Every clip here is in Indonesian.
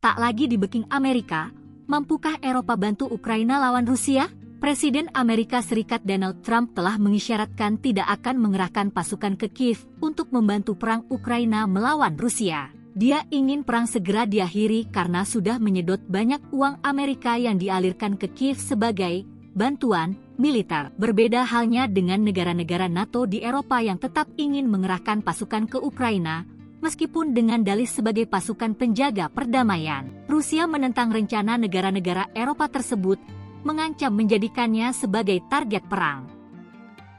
tak lagi dibacking Amerika, mampukah Eropa bantu Ukraina lawan Rusia? Presiden Amerika Serikat Donald Trump telah mengisyaratkan tidak akan mengerahkan pasukan ke Kiev untuk membantu perang Ukraina melawan Rusia. Dia ingin perang segera diakhiri karena sudah menyedot banyak uang Amerika yang dialirkan ke Kiev sebagai bantuan militer. Berbeda halnya dengan negara-negara NATO di Eropa yang tetap ingin mengerahkan pasukan ke Ukraina, meskipun dengan dalih sebagai pasukan penjaga perdamaian. Rusia menentang rencana negara-negara Eropa tersebut, mengancam menjadikannya sebagai target perang.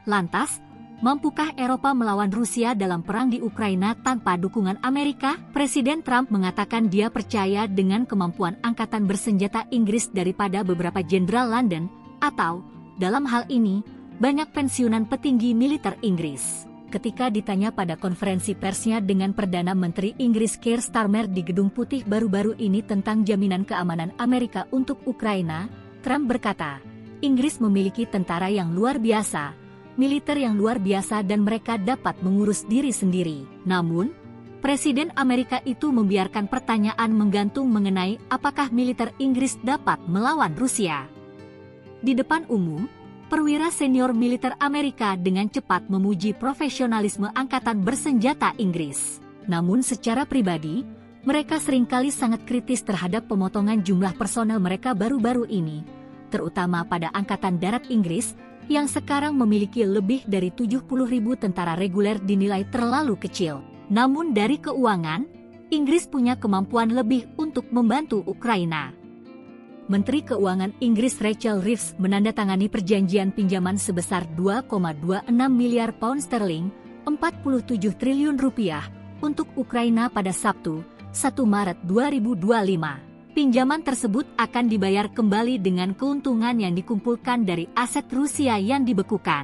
Lantas, mampukah Eropa melawan Rusia dalam perang di Ukraina tanpa dukungan Amerika? Presiden Trump mengatakan dia percaya dengan kemampuan angkatan bersenjata Inggris daripada beberapa jenderal London, atau, dalam hal ini, banyak pensiunan petinggi militer Inggris. Ketika ditanya pada konferensi persnya dengan Perdana Menteri Inggris Keir Starmer di Gedung Putih baru-baru ini tentang jaminan keamanan Amerika untuk Ukraina, Trump berkata, Inggris memiliki tentara yang luar biasa, militer yang luar biasa dan mereka dapat mengurus diri sendiri. Namun, Presiden Amerika itu membiarkan pertanyaan menggantung mengenai apakah militer Inggris dapat melawan Rusia. Di depan umum, perwira senior militer Amerika dengan cepat memuji profesionalisme angkatan bersenjata Inggris. Namun secara pribadi, mereka seringkali sangat kritis terhadap pemotongan jumlah personel mereka baru-baru ini, terutama pada Angkatan Darat Inggris, yang sekarang memiliki lebih dari 70.000 tentara reguler dinilai terlalu kecil. Namun dari keuangan, Inggris punya kemampuan lebih untuk membantu Ukraina. Menteri Keuangan Inggris Rachel Reeves menandatangani perjanjian pinjaman sebesar 2,26 miliar pound sterling, 47 triliun rupiah, untuk Ukraina pada Sabtu, 1 Maret 2025. Pinjaman tersebut akan dibayar kembali dengan keuntungan yang dikumpulkan dari aset Rusia yang dibekukan.